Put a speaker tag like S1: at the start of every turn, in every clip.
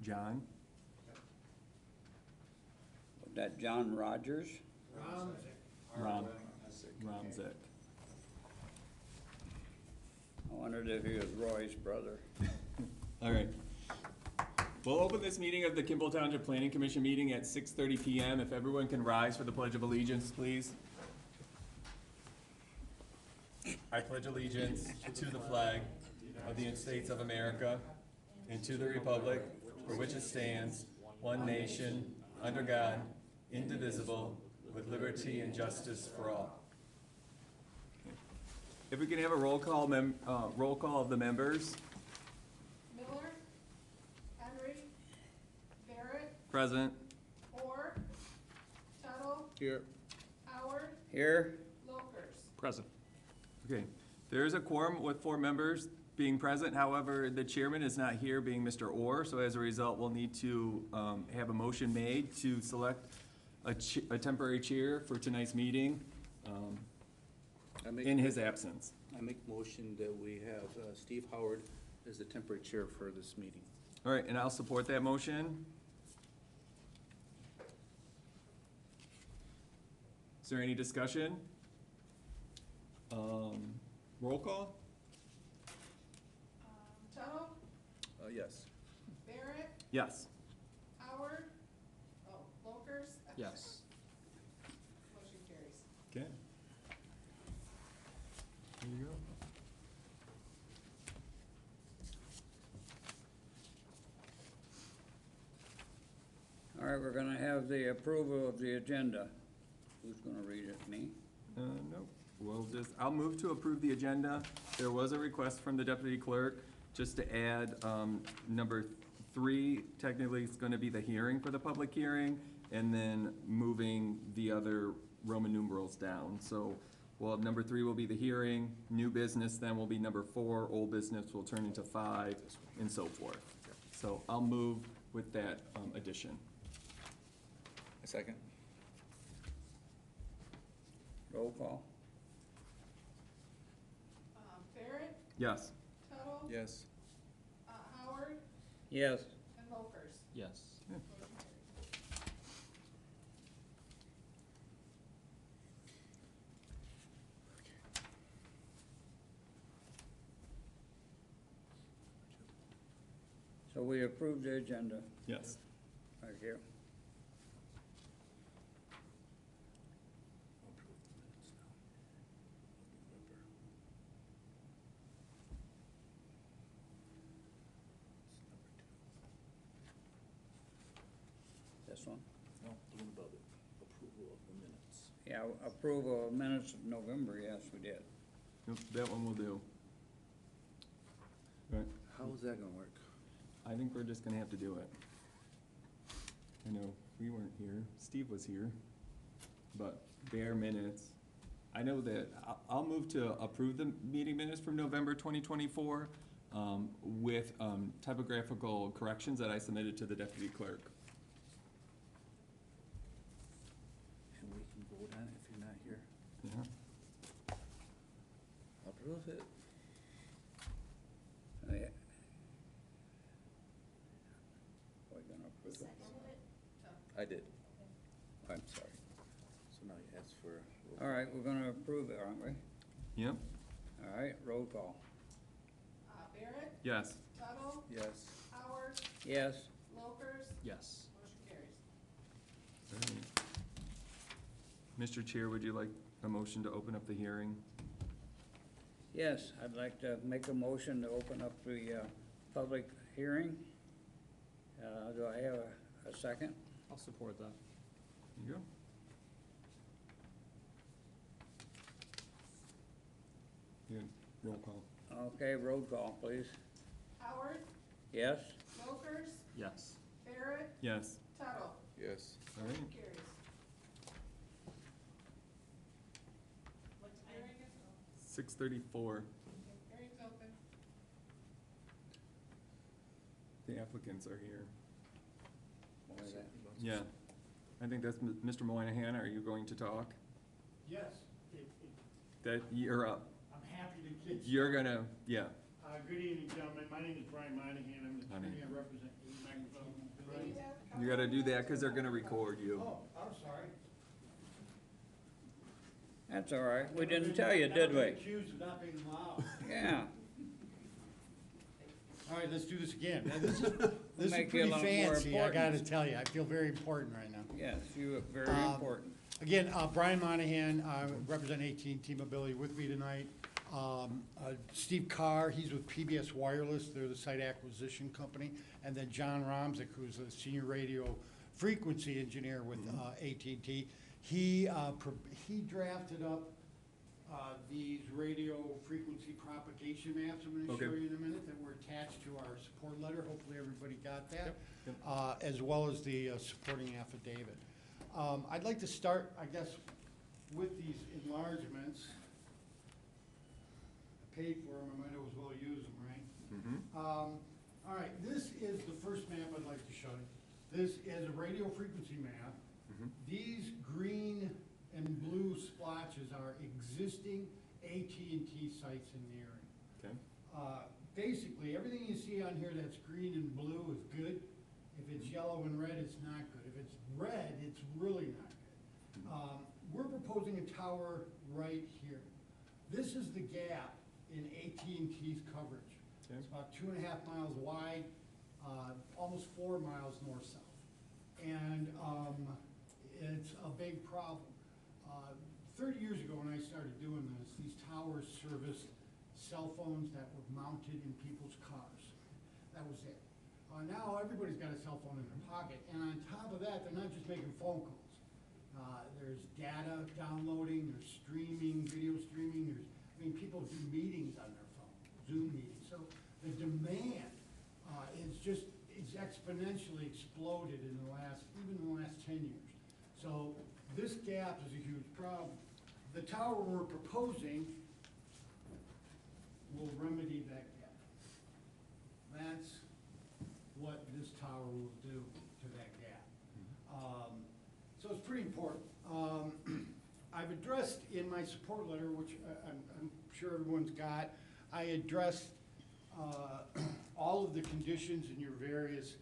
S1: John.
S2: Was that John Rogers?
S1: Romzik.
S2: I wondered if he was Roy's brother.
S1: All right. We'll open this meeting of the Kimball Township Planning Commission meeting at 6:30 p.m. If everyone can rise for the Pledge of Allegiance, please. I pledge allegiance to the flag of the United States of America and to the republic for which it stands, one nation, under God, indivisible, with liberty and justice for all. If we can have a roll call of the members.
S3: Miller, Henry, Barrett,
S1: Present.
S3: Orr, Tuttle,
S4: Here.
S3: Howard,
S2: Here?
S3: Locers.
S4: Present.
S1: Okay, there is a quorum with 4 members being present. However, the chairman is not here, being Mr. Orr, so as a result, we'll need to have a motion made to select a temporary chair for tonight's meeting in his absence.
S4: I make motion that we have Steve Howard as the temporary chair for this meeting.
S1: All right, and I'll support that motion. Is there any discussion? Roll call?
S3: Tuttle,
S4: Yes.
S3: Barrett,
S1: Yes.
S3: Howard, Locers.
S4: Yes.
S3: Motion carries.
S1: Okay. There you go.
S2: All right, we're gonna have the approval of the agenda. Who's gonna read it, me?
S1: No, I'll move to approve the agenda. There was a request from the deputy clerk just to add, number 3, technically it's gonna be the hearing for the public hearing, and then moving the other Roman numerals down. So, well, number 3 will be the hearing, new business then will be number 4, old business will turn into 5, and so forth. So I'll move with that, addition.
S4: A second.
S2: Roll call?
S3: Barrett,
S1: Yes.
S3: Tuttle,
S4: Yes.
S3: Howard,
S2: Yes.
S3: and Locers.
S4: Yes.
S3: Motion carries.
S2: So we approved the agenda.
S1: Yes.
S2: Thank you. This one?
S4: No, the one above it. Approval of the minutes.
S2: Yeah, approval of minutes of November, yes, we did.
S1: Yep, that one will do. Right.
S4: How is that gonna work?
S1: I think we're just gonna have to do it. I know, we weren't here, Steve was here, but bare minutes. I know that, I'll move to approve the meeting minutes from November 2024, with, typographical corrections that I submitted to the deputy clerk.
S4: And we can vote on it if you're not here.
S1: Yeah.
S4: Approve it.
S2: Yeah. We're gonna approve it.
S4: I did. I'm sorry. So now you ask for.
S2: All right, we're gonna approve it, aren't we?
S1: Yep,
S2: All right, roll call.
S3: Barrett,
S1: yes.
S3: Tuttle,
S4: Yes.
S3: Howard,
S2: Yes.
S3: Locers.
S4: Yes.
S3: Motion carries.
S1: All right. Mr. Chair, would you like a motion to open up the hearing?
S2: Yes, I'd like to make a motion to open up the public hearing. Do I have a second?
S4: I'll support that.
S1: There you go. Good, roll call.
S2: Okay, roll call, please.
S3: Howard,
S2: Yes?
S3: Locers,
S4: Yes.
S3: Barrett,
S1: Yes.
S3: Tuttle.
S4: Yes.
S1: All right.
S3: Motion carries. What hearing is?
S1: 6:34.
S3: Hearing's open.
S1: The applicants are here.
S2: What is that?
S1: Yeah. I think that's Mr. Moynihan. Are you going to talk?
S5: Yes,
S1: That, you're up.
S5: I'm happy to get.
S1: You're gonna, yeah.
S5: Good evening, gentlemen. My name is Brian Monahan. I'm the
S1: Monahan.
S5: attorney. I represent 8 microphone right?
S1: You gotta do that because they're gonna record you.
S5: Oh, I'm sorry.
S2: That's all right. We didn't tell you, did we?
S5: I've been accused of not being loud.
S2: Yeah.
S5: All right, let's do this again. Now, this is
S2: Make you a
S5: pretty
S2: lot more
S5: fancy, I gotta
S2: important.
S5: tell you. I feel very important right now.
S2: Yes, you are very important.
S5: Again, Brian Monahan, I represent AT&T Mobility with me tonight. Steve Carr, he's with PBS Wireless, they're the site acquisition company. And then John Romzik, who's a senior radio frequency engineer with AT&T. He drafted up these radio frequency propagation maps I'm gonna show
S1: Okay.
S5: you in a minute that were attached to our support letter. Hopefully everybody got that.
S1: Yep.
S5: As well as the supporting affidavit. I'd like to start, I guess, with these enlargements. I paid for them, I might as well use them, right? All right, this is the first map I'd like to show you. This is a radio frequency map. These green and blue splotches are existing AT&T sites in the area.
S1: Okay.
S5: Basically, everything you see on here that's green and blue is good. If it's yellow and red, it's not good. If it's red, it's really not good. We're proposing a tower right here. This is the gap in AT&T's coverage.
S1: Okay.
S5: It's about 2.5 miles wide, almost 4 miles north-south. And it's a big problem. 30 years ago when I started doing this, these towers serviced cell phones that were mounted in people's cars. That was it. Now everybody's got a cell phone in their pocket, and on top of that, they're not just making phone calls. There's data downloading, there's streaming, video streaming, people do meetings on their phone, Zoom meetings. So the demand it's exponentially exploded in even the last 10 years. So this gap is a huge problem. The tower we're proposing will remedy that gap. That's what this tower will do to that gap. So it's pretty important. I've addressed in my support letter, which I'm sure everyone's got, I addressed all of the conditions in your various,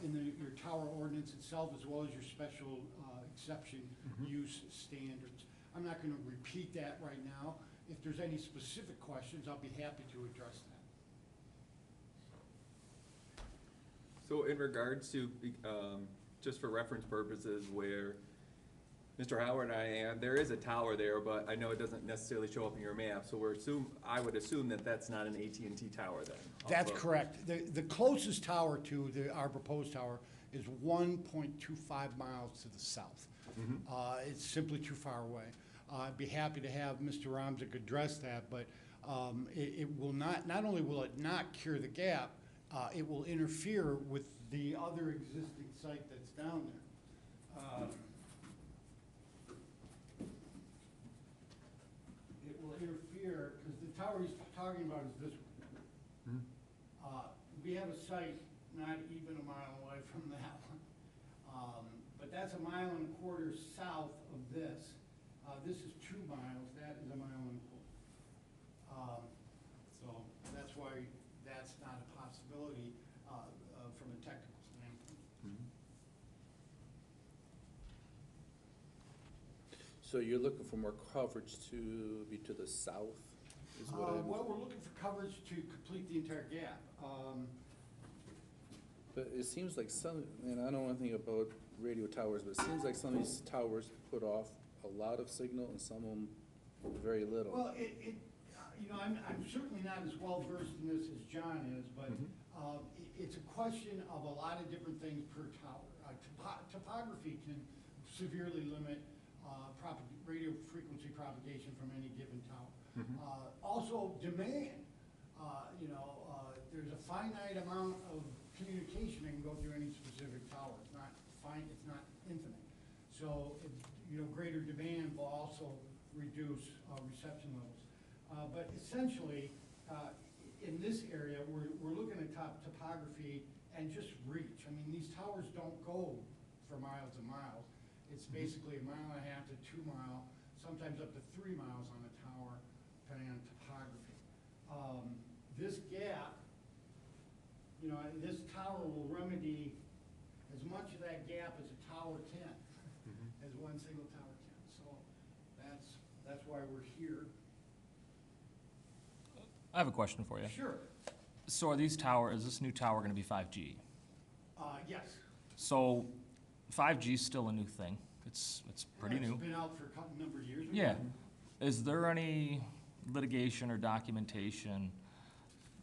S5: your tower ordinance itself, as well as your special exception use standards. I'm not gonna repeat that right now. If there's any specific questions, I'll be happy to address that.
S1: So in regards to, just for reference purposes, where Mr. Howard and I am, there is a tower there, but I know it doesn't necessarily show up in your map, so I would assume that that's not an AT&T tower then.
S5: That's
S1: Also-
S5: correct. The closest tower to our proposed tower is 1.25 miles to the south. It's simply too far away. I'd be happy to have Mr. Romzik address that, but it will not only will it not cure the gap, it will interfere with the other existing site that's down there. It will interfere, because the tower he's talking about is this one. We have a site not even a mile away from that one. But that's 1.25 miles south of this. This is 2 miles, that is 1.25 miles. So that's why that's not a possibility from a technical standpoint.
S4: So you're looking for more coverage to be to the south, is what I'm.
S5: Well, we're looking for coverage to complete the entire gap.
S4: But it seems like and I don't know anything about radio towers, but it seems like some of these towers put off a lot of signal and some of them very little.
S5: Well, I'm certainly not as well versed in this as John is, but it's a question of a lot of different things per tower. Topography can severely limit radio frequency propagation from any given tower. Also, demand. There's a finite amount of communication that can go through any specific tower. It's not infinite. So, greater demand will also reduce reception levels. But essentially, in this area, we're looking at topography and just reach. I mean, these towers don't go for miles and miles. It's basically 1.5 miles to 2 miles, sometimes up to 3 miles on a tower, depending on topography. This gap, this tower will remedy as much of that gap as a tower can, as one single tower can. So that's why we're here.
S6: I have a question for you.
S5: Sure,
S6: So is this new tower gonna be 5G?
S5: yes.
S6: So 5G is still a new thing. It's pretty new.
S5: It's been out for a couple, number of years.
S6: Yeah. Is there any litigation or documentation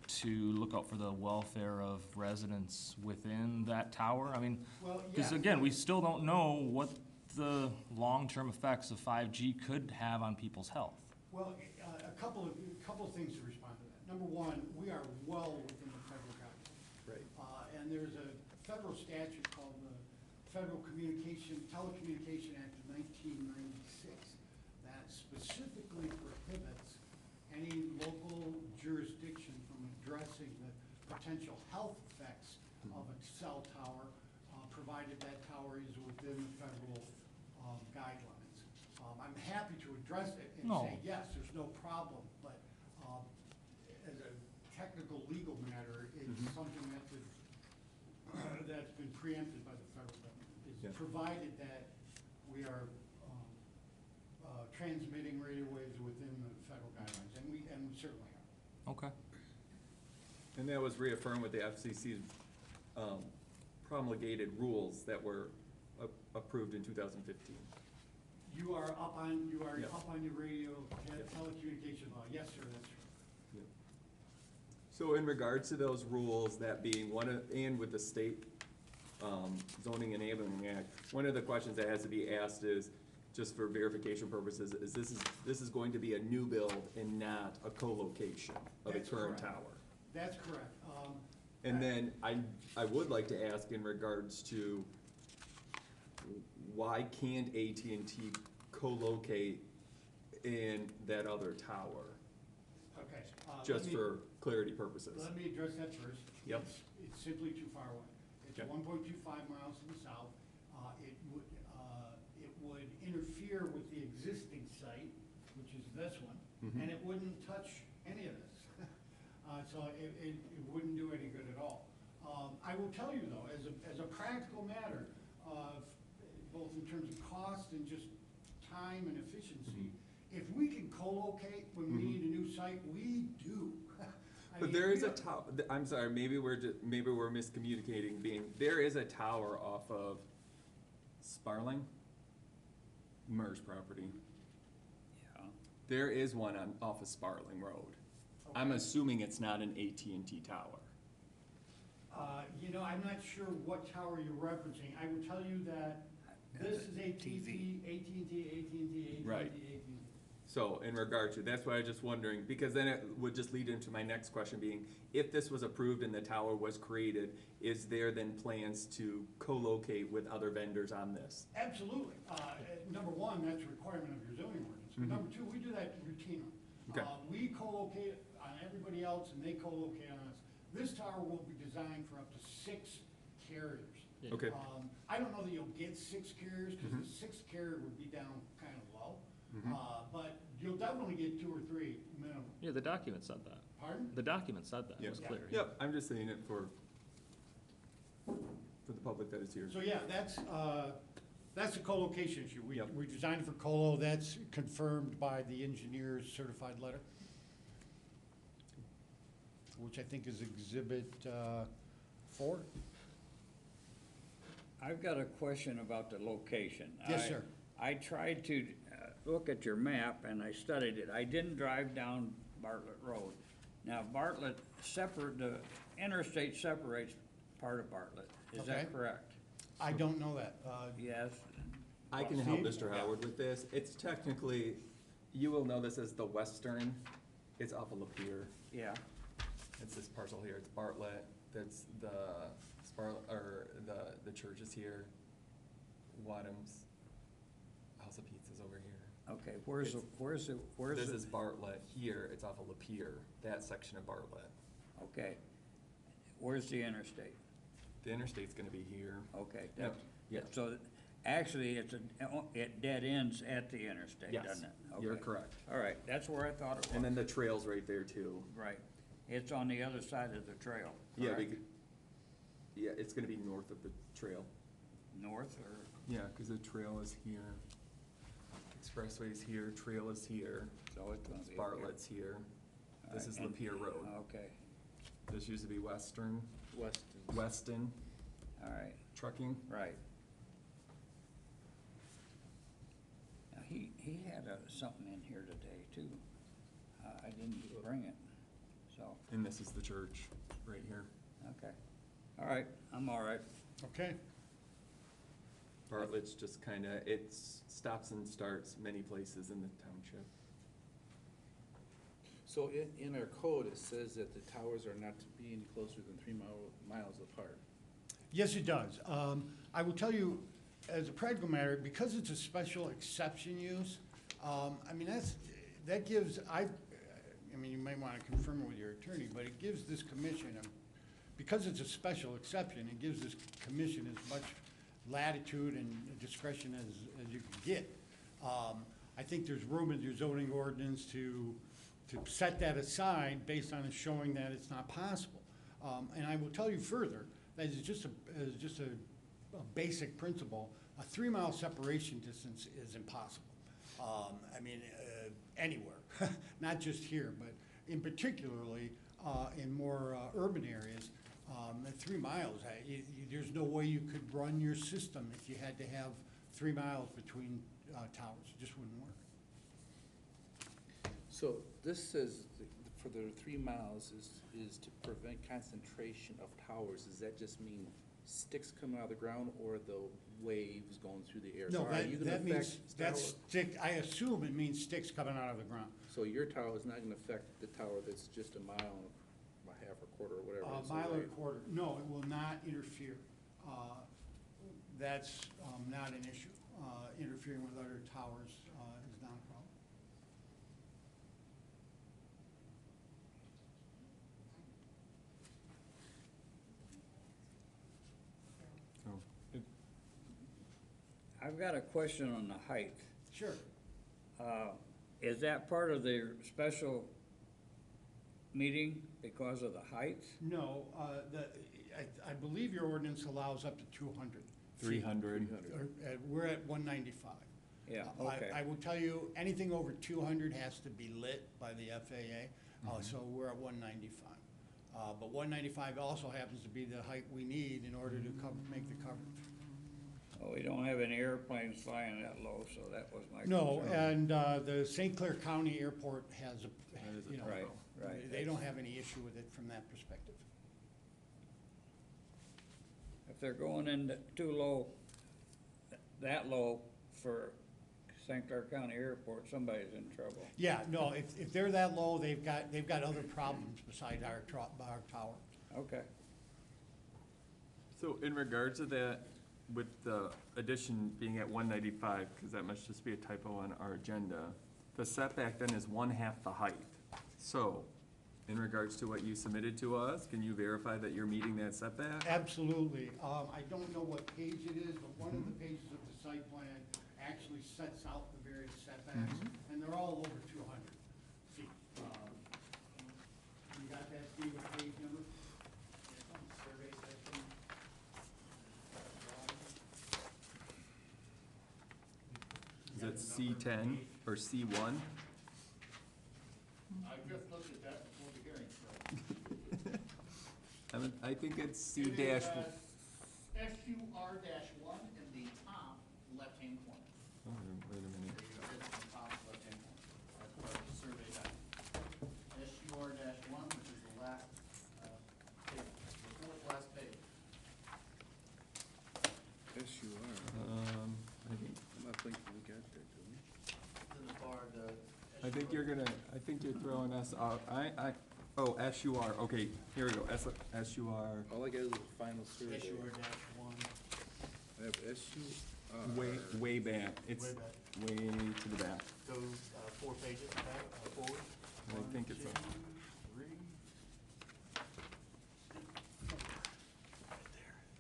S6: to look out for the welfare of residents within that tower? I mean,
S5: Well,
S6: because
S5: yeah.
S6: again, we still don't know what the long-term effects of 5G could have on people's health.
S5: Well, a couple of things to respond to that. Number one, we are well within the federal guidelines.
S1: Right.
S5: And there's a federal statute called the Federal Telecommunication Act of 1996 that specifically prohibits any local jurisdiction from addressing the potential health effects of a cell tower, provided that tower is within the federal guidelines. I'm happy to address it and
S6: No.
S5: say, yes, there's no problem, but as a technical legal matter, it's something that's been preempted by the federal government.
S1: Yeah.
S5: It's provided that we are transmitting radio waves within the federal guidelines, and we certainly are.
S6: Okay.
S1: And that was reaffirmed with the FCC's promulgated rules that were approved in 2015.
S5: You are up on your radio
S1: Yep.
S5: telecommunication law. Yes, sir, that's true.
S1: So in regards to those rules, that being and with the state zoning enabling act, one of the questions that has to be asked is, just for verification purposes, is this is going to be a new build and not a co-location of a
S5: That's
S1: current
S5: correct.
S1: tower?
S5: That's correct.
S1: And then I would like to ask in regards to why can't AT&T co-locate in that other tower,
S5: Okay.
S1: just for clarity purposes?
S5: Let me address that first.
S1: Yep.
S5: It's simply too far away. It's
S1: Okay.
S5: 1.25 miles to the south. It would interfere with the existing site, which is this one,
S1: Mhm.
S5: and it wouldn't touch any of this. So it wouldn't do any good at all. I will tell you though, as a practical matter, both in terms of cost and just time and efficiency, if we can co-locate when we
S1: Mhm.
S5: need a new site, we do. I
S1: But
S5: mean,
S1: there is
S5: we
S1: a
S5: don't-
S1: tower, I'm sorry, maybe we're miscommunicating, there is a tower off of Sparling, MERS property.
S2: Yeah.
S1: There is one off of Sparling Road. I'm
S5: Okay.
S1: assuming it's not an AT&T tower.
S5: I'm not sure what tower you're referencing. I will tell you that this is AT&T, AT&T.
S1: Right. So in regard to, that's why I was just wondering, because then it would just lead into my next question being, if this was approved and the tower was created, is there then plans to co-locate with other vendors on this?
S5: Absolutely. Number one, that's a requirement of your zoning ordinance.
S1: Mhm.
S5: Number two, we do that routinely.
S1: Okay.
S5: We co-locate on everybody else and they co-locate on us. This tower will be designed for up to 6 carriers.
S1: Okay.
S5: I don't know that you'll get 6 carriers, because
S1: Mhm.
S5: the 6th carrier would be down kind of low.
S1: Mhm.
S5: But you'll definitely get 2 or 3 minimum.
S6: Yeah, the document said that.
S5: Pardon?
S6: The document said that. It was
S1: Yeah.
S6: clear.
S1: Yep, I'm just saying it for the public that is here.
S5: So yeah, that's a co-location issue.
S1: Yep.
S5: We designed it for colo, that's confirmed by the engineer's certified letter, which I think is Exhibit 4.
S2: I've got a question about the location.
S5: Yes, sir.
S2: I tried to look at your map and I studied it. I didn't drive down Bartlett Road. Now Bartlett the interstate separates part of Bartlett. Is
S5: Okay.
S2: that correct?
S5: I don't know that.
S2: Yes.
S1: I can help
S5: Steve?
S1: Mr. Howard with this. It's technically, you will know this as the western, it's off of Lapeer.
S2: Yeah.
S1: It's this parcel here, it's Bartlett, that's the the church is here. Wadham's House of Pizza's over here.
S2: Okay, where's
S1: This
S2: it?
S1: is Bartlett here, it's off of Lapeer, that section of Bartlett.
S2: Okay. Where's the interstate?
S1: The interstate's gonna be here.
S2: Okay.
S1: Yep,
S2: that's-
S1: yeah.
S2: So actually, it dead ends at the interstate,
S1: Yes,
S2: doesn't it?
S1: you're
S2: Okay.
S1: correct.
S2: All right, that's where I thought it was.
S1: And then the trail's right there too.
S2: Right. It's on the other side of the trail.
S1: Yeah,
S2: correct?
S1: yeah, it's gonna be north of the trail.
S2: North or,
S1: Yeah, cause the trail is here. Expressway's here, trail is here,
S2: so it's gonna be. here.
S1: Bartlett's here. This
S2: All
S1: is
S2: right, and-
S1: Lapeer Road.
S2: Okay,
S1: This used to be Western,
S4: Weston.
S1: Weston
S2: all right,
S1: Trucking.
S2: right. Now, he had something in here today too. I didn't bring it, so,
S1: And this is the church, right here.
S2: okay. All right, I'm all right.
S5: Okay,
S1: Bartlett's just kinda, it's stops and starts many places in the township.
S4: So in our code, it says that the towers are not to be any closer than 3 miles apart.
S5: yes, it does. I will tell you, as a practical matter, because it's a special exception use, I mean, that gives, I mean, you may wanna confirm it with your attorney, but it gives this commission, because it's a special exception, it gives this commission as much latitude and discretion as you can get. I think there's room in your zoning ordinance to set that aside based on it showing that it's not possible. And I will tell you further, that is just a basic principle, a 3 mile separation distance is impossible. I mean, anywhere, not just here, but in particularly, in more urban areas, at 3 miles, there's no way you could run your system if you had to have 3 miles between towers, it just wouldn't work.
S4: So this says for the 3 miles is to prevent concentration of towers. Does that just mean sticks coming out of the ground or the waves going through the air? So
S5: No,
S4: are you gonna
S5: that means,
S4: affect
S5: that's
S4: tower-
S5: stick, I assume it means sticks coming out of the ground.
S4: So your tower is not gonna affect the tower that's just a mile and a half or quarter or whatever it is
S5: Mile or
S4: away?
S5: quarter, no, it will not interfere. That's not an issue. Interfering with other towers is not a problem.
S1: So,
S2: I've got a question on the height.
S5: Sure.
S2: Is that part of the special meeting because of the height?
S5: No, I believe your ordinance allows up to 200.
S1: 300.
S5: We're at 195.
S2: Yeah, okay.
S5: I will tell you, anything over 200 has to be lit by the FAA, so we're at 195. But 195 also happens to be the height we need in order to make the coverage.
S2: Well, we don't have any airplanes flying that low, so that was my
S5: No,
S2: concern.
S5: and the St. Clair County Airport has
S1: That is a
S5: you know,
S2: Right, right.
S5: they don't have any issue with it from that perspective.
S2: If they're going in too low, that low for St. Clair County Airport, somebody's in trouble.
S5: Yeah, no, if they're that low, they've got other problems besides our tower.
S2: Okay.
S1: So in regards to that, with the addition being at 195, because that must just be a typo on our agenda, the setback then is 1/2 the height. So, in regards to what you submitted to us, can you verify that you're meeting that setback?
S5: Absolutely. I don't know what page it is, but one of the pages of the site plan actually sets out the various setbacks, and they're all over 200 feet. You got that, Steve, what page number? Survey section.
S1: Is it C10 or C1?
S7: I just looked at that before the hearing, so.
S1: I think it's C
S7: It
S1: dash.
S7: is, SUR-1 in the top left-hand corner.
S1: Oh, wait a minute.
S7: There you go, it's in the top left-hand corner. That's part of the survey document. SUR-1, which is the last, page, the fourth last page.
S4: Yes, you are.
S1: I think,
S4: I'm not thinking we got there, do we?
S7: It's in the far,
S1: I think you're gonna, I think you're throwing us out. Oh, SUR, okay, here we go, SUR.
S4: All I got is the final survey.
S5: SUR-1.
S4: I have SUR.
S1: Way back, it's
S5: Way back.
S1: way to the back.
S7: Go, 4 pages back, forward.
S1: I think it's a,
S7: 3.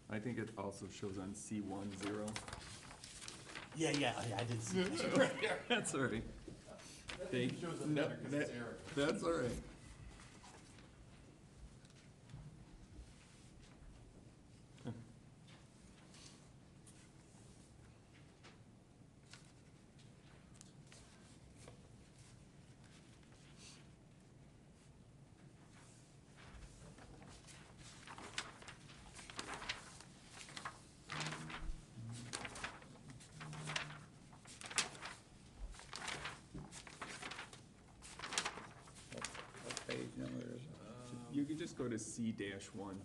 S1: I think it also shows on C10.
S7: Yeah, I did see that.
S1: That's all right. Thank,
S7: Shows up
S1: no,
S7: better 'cause it's
S1: that-
S7: error.
S1: that's all right. just go to C-1,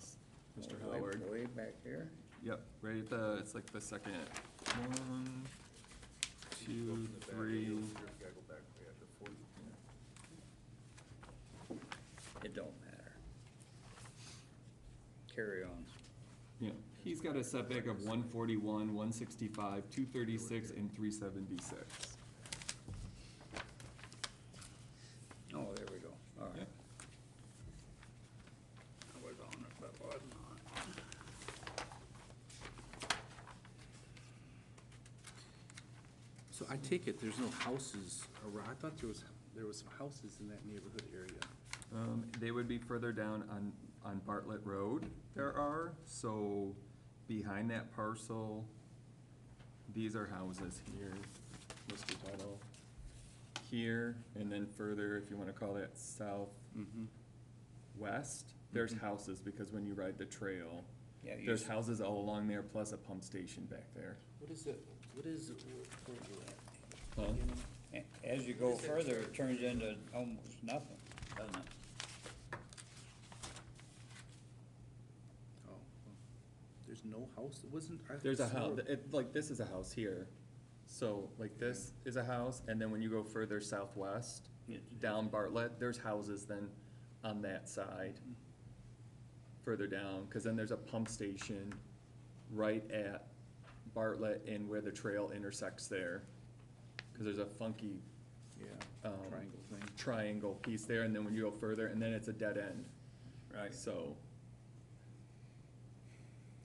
S1: Mr.
S2: Way-
S1: Howard.
S2: Way back here.
S1: Yep, right at the, it's like the second, 1, 2, 3.
S4: You gotta go back, yeah, to 40.
S2: It don't matter. Carry on.
S1: Yeah, he's got a setback of 141, 165, 236, and 376.
S2: Oh, there we go. All right.
S1: Yep.
S2: I was on it, but wasn't on it.
S4: So I take it there's no houses around, I thought there was some houses in that neighborhood area.
S1: They would be further down on Bartlett Road, there are, so behind that parcel, these are houses here, Mr. Tuttle. Here, and then further, if you wanna call that southwest, there's houses, because when you ride the trail,
S2: Yeah, you
S1: there's
S2: s-
S1: houses all along there, plus a pump station back there.
S4: What is it, where are you at?
S1: Huh?
S2: As you go further, it turns into almost nothing, doesn't it?
S4: Oh, well, there's no house, it wasn't. I
S1: There's a
S4: saw
S1: house,
S4: it-
S1: like, this is a house here, so, like, this is a house, and then when you go further southwest, down Bartlett, there's houses then on that side, further down, cause then there's a pump station right at Bartlett and where the trail intersects there. Cause there's a funky
S4: Yeah,
S1: um,
S4: triangle thing.
S1: triangle piece there, and then when you go further, and then it's a dead end,
S2: Right.
S1: so,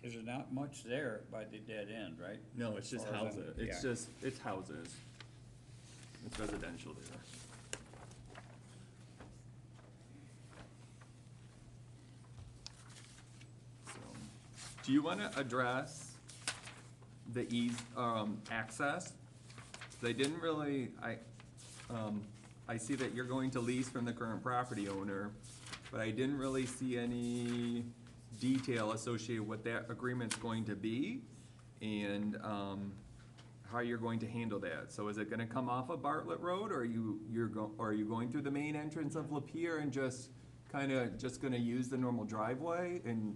S2: There's not much there by the dead end, right?
S1: no, it's just
S2: As far as I'm-
S1: houses, it's
S2: yeah.
S1: just, it's houses. It's residential there. So, do you wanna address the access? They didn't really, I see that you're going to lease from the current property owner, but I didn't really see any detail associated with that agreement's going to be, and, how you're going to handle that. So is it gonna come off of Bartlett Road, or are you going through the main entrance of Lapeer and just gonna use the normal driveway and?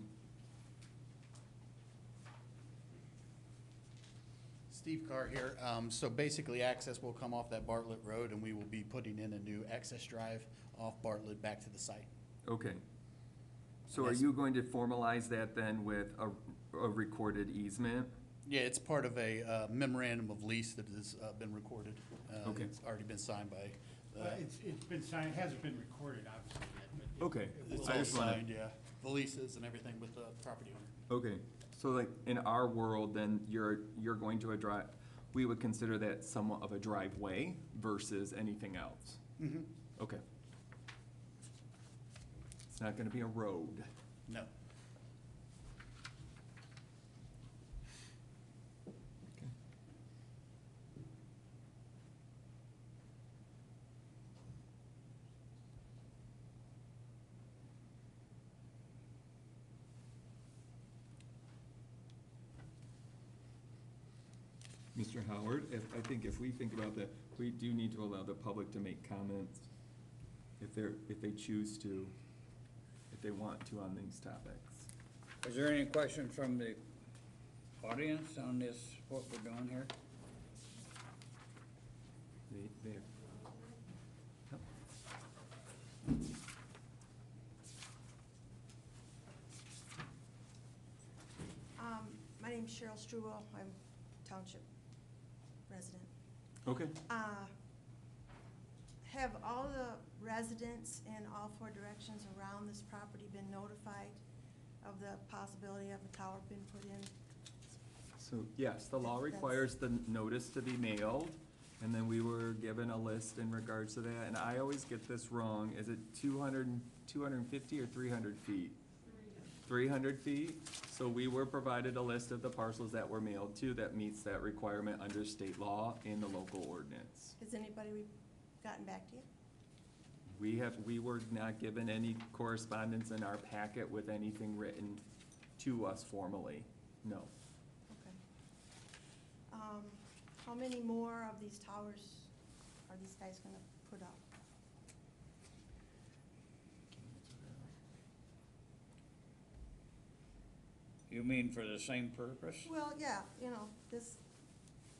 S8: Steve Carr here. So basically, access will come off that Bartlett Road, and we will be putting in a new access drive off Bartlett back to the site.
S1: Okay. So are
S8: Yes.
S1: you going to formalize that then with a recorded easement?
S8: Yeah, it's part of a memorandum of lease that has been recorded.
S1: Okay.
S8: It's already been signed by,
S5: It's been signed, it hasn't been recorded, obviously, yet, but.
S1: Okay.
S8: it's
S1: I
S8: all
S1: just wanna-
S8: signed, yeah. The leases and everything with the property owner.
S1: Okay, so like in our world, then you're going to we would consider that somewhat of a driveway versus anything else?
S8: Mm-hmm.
S1: Okay. It's not gonna be a road.
S8: No.
S1: Okay. Mr. Howard, I think if we think about that, we do need to allow the public to make comments if they choose to, if they want to on these topics.
S2: Is there any questions from the audience on this, what we're doing here?
S1: They. Yep.
S9: My name's Cheryl Struble, I'm township resident.
S1: Okay.
S9: Have all the residents in all four directions around this property been notified of the possibility of a tower being put in?
S1: So, yes, the law
S9: That's-
S1: requires the notice to be mailed, and then we were given a list in regards to that, and I always get this wrong, is it 250 or 300 feet? 300 feet, so we were provided a list of the parcels that were mailed to that meets that requirement under state law and the local ordinance.
S9: Has anybody gotten back to you?
S1: We were not given any correspondence in our packet with anything written to us formally, no.
S9: Okay. How many more of these towers are these guys gonna put up?
S2: You mean for the same purpose?
S9: Well, yeah, you know, this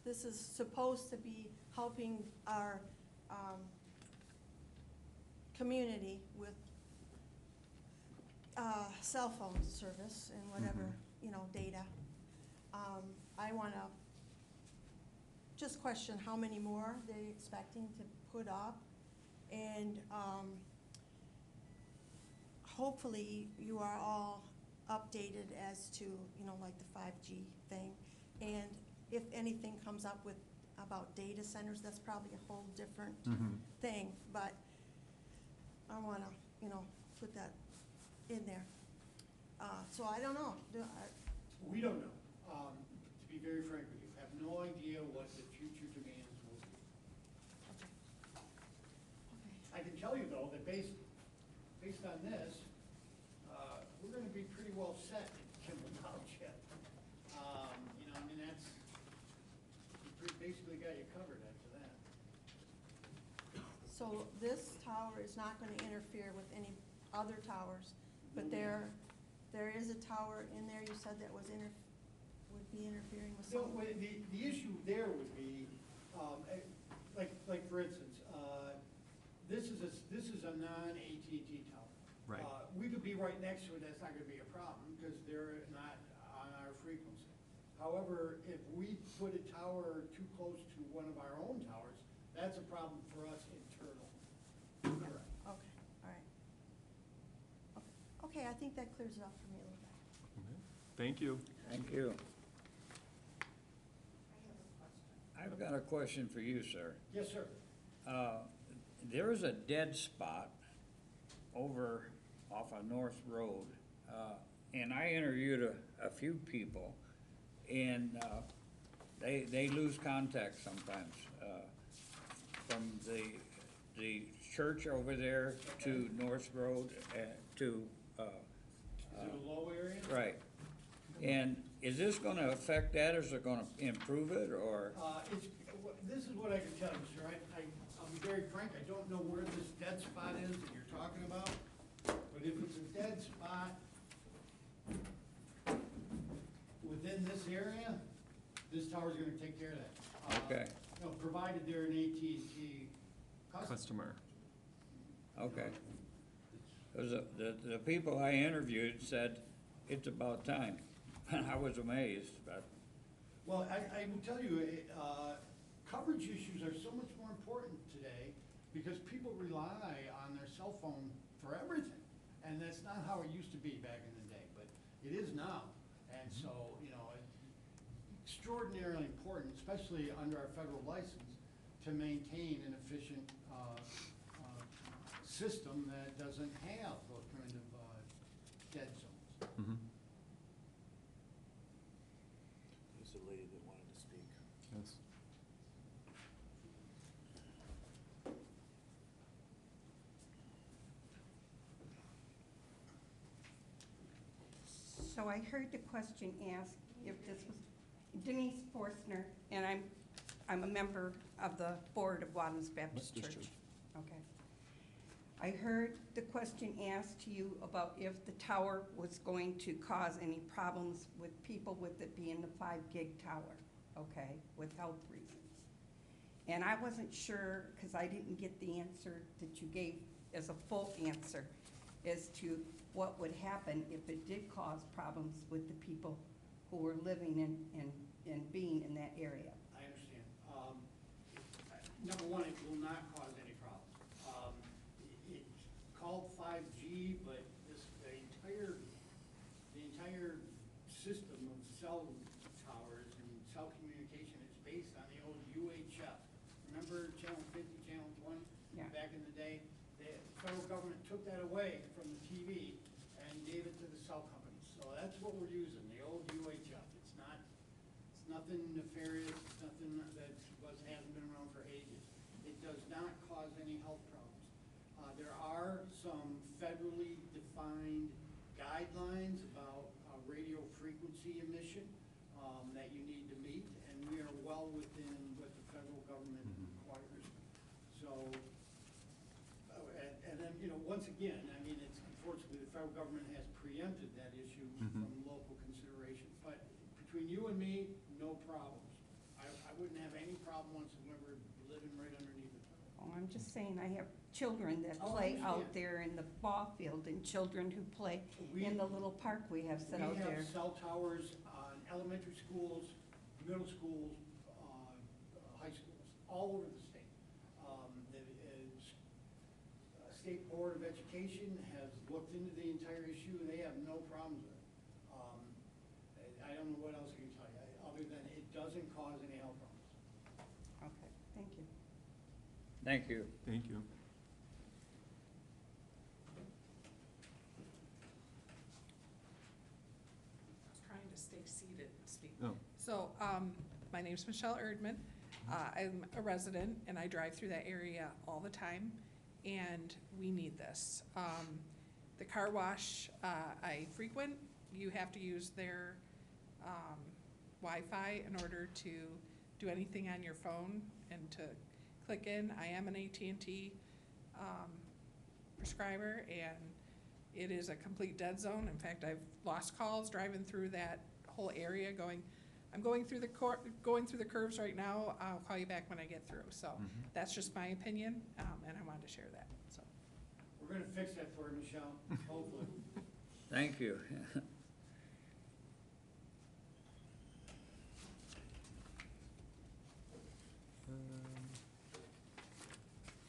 S9: is supposed to be helping our, community with, cell phone service and whatever, you know, data. I wanna just question how many more they're expecting to put up. And, hopefully you are all updated as to, you know, like the 5G thing. And if anything comes up with, about data centers, that's probably a whole different thing. But I wanna, you know, put that in there. So I don't know.
S5: We don't know. To be very frank with you, have no idea what the future demands will be. I can tell you though, that based on this, we're gonna be pretty well set in Kimball Township. You know, I mean, we basically got you covered after that.
S9: So this tower is not gonna interfere with any other towers, but there is a tower in there, you said that would be interfering with
S5: So,
S9: something?
S5: the issue there would be, like for instance, this is a non-AT&T tower.
S1: Right.
S5: We could be right next to it, that's not gonna be a problem, because they're not on our frequency. However, if we put a tower too close to one of our own towers, that's a problem for us internal. Correct.
S9: Okay, all right. Okay, I think that clears it up for me a little bit.
S1: Thank you.
S2: Thank you. I've got a question for you, sir.
S5: Yes, sir.
S2: There is a dead spot over off of North Road, and I interviewed a few people, and they lose contact sometimes. From the church over there to North Road, to,
S5: Is it a low area?
S2: right. And is this gonna affect that, or is it gonna improve it, or?
S5: This is what I can tell you, sir. I'll be very frank, I don't know where this dead spot is that you're talking about, but if it's a dead spot within this area, this tower's gonna take care of that.
S2: Okay.
S5: You know, provided they're an AT&T customer.
S1: Customer.
S2: Okay. 'Cause the people I interviewed said, it's about time. I was amazed, but,
S5: Well, I will tell you, coverage issues are so much more important today because people rely on their cell phone for everything. And that's not how it used to be back in the day, but it is now. And so, you know, it's extraordinarily important, especially under our federal license, to maintain an efficient system that doesn't have those kind of dead zones.
S4: There's a lady that wanted to speak.
S1: Yes.
S10: So I heard the question asked if this was Denise Forstner, and I'm a member of the board of Wadums Baptist
S8: Baptist
S10: Church.
S8: Church.
S10: Okay. I heard the question asked to you about if the tower was going to cause any problems with people with it being the 5 gig tower, okay, with health reasons. And I wasn't sure, because I didn't get the answer that you gave as a full answer, as to what would happen if it did cause problems with the people who were living and being in that area.
S5: I understand. Number one, it will not cause any problems. It's called 5G, but the entire system of cell towers and cell communication is based on the old UHF. Remember Channel 50, Channel 20?
S10: Yeah.
S5: Back in the day, the federal government took that away from the TV and gave it to the cell companies. So that's what we're using, the old UHF. It's nothing nefarious, it's nothing that hasn't been around for ages. It does not cause any health problems. There are some federally defined guidelines about radio frequency emission that you need to meet, and we are well within what the federal government requires. So, and then, you know, once again, I mean, it's unfortunately, the federal government has preempted that issue from local considerations. wouldn't have any problem whatsoever living right underneath it.
S10: Oh, I'm just saying, I have children that
S5: Oh, I
S10: play out
S5: understand.
S10: there in the ball field and children who play in the little park we have set out
S5: We
S10: there.
S5: have cell towers on elementary schools, middle schools, high schools, all over the state. State Board of Education has looked into the entire issue, and they have no problems with it. I don't know what else I can tell you, other than it doesn't cause any health problems.
S10: Okay, thank you.
S2: Thank you.
S1: Thank you.
S3: I was trying to stay seated and speak.
S1: Oh,
S3: So, my name's Michelle Erdman. I'm a resident and I drive through that area all the time and we need this. The car wash, I frequent, you have to use their, Wi-Fi in order to do anything on your phone and to click in. I am an AT&T, prescriber and it is a complete dead zone. In fact, I've lost calls driving through that whole area going, I'm going through the curves right now, I'll call you back when I get through. So that's just my opinion, and I wanted to share that, so.
S5: We're gonna fix that for you, Michelle, hopefully.
S2: Thank you.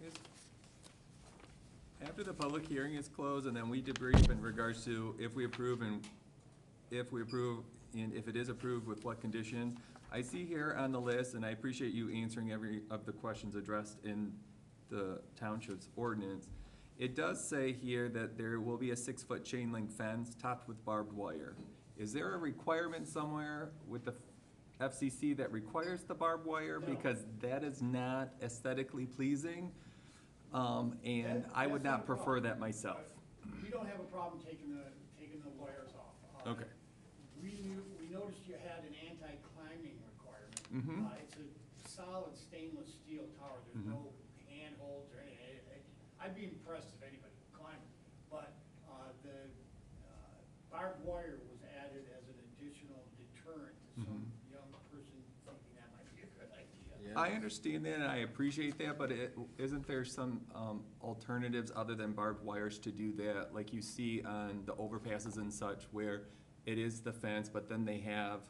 S1: Yes. After the public hearing is closed, and then we debrief in regards to if we approve and if it is approved, with what conditions. I see here on the list, and I appreciate you answering every of the questions addressed in the township's ordinance. It does say here that there will be a 6-foot chain link fence topped with barbed wire. Is there a requirement somewhere with the FCC that requires the barbed wire?
S5: No.
S1: Because that is not aesthetically pleasing, and I would
S5: That's
S1: not
S5: a
S1: prefer
S5: problem.
S1: that myself.
S5: We don't have a problem taking the wires off.
S1: Okay.
S5: We noticed you had an anti-climbing requirement.
S1: Mhm.
S5: It's a solid stainless steel tower, there's
S1: Mhm.
S5: no handholds or anything. I'd be impressed if anybody could climb it. But the barbed wire was added as an additional deterrent to some young person thinking that might be a good idea.
S1: I understand that, and I appreciate that, but isn't there some alternatives other than barbed wires to do that? Like you see on the overpasses and such, where it is the fence, but then they have,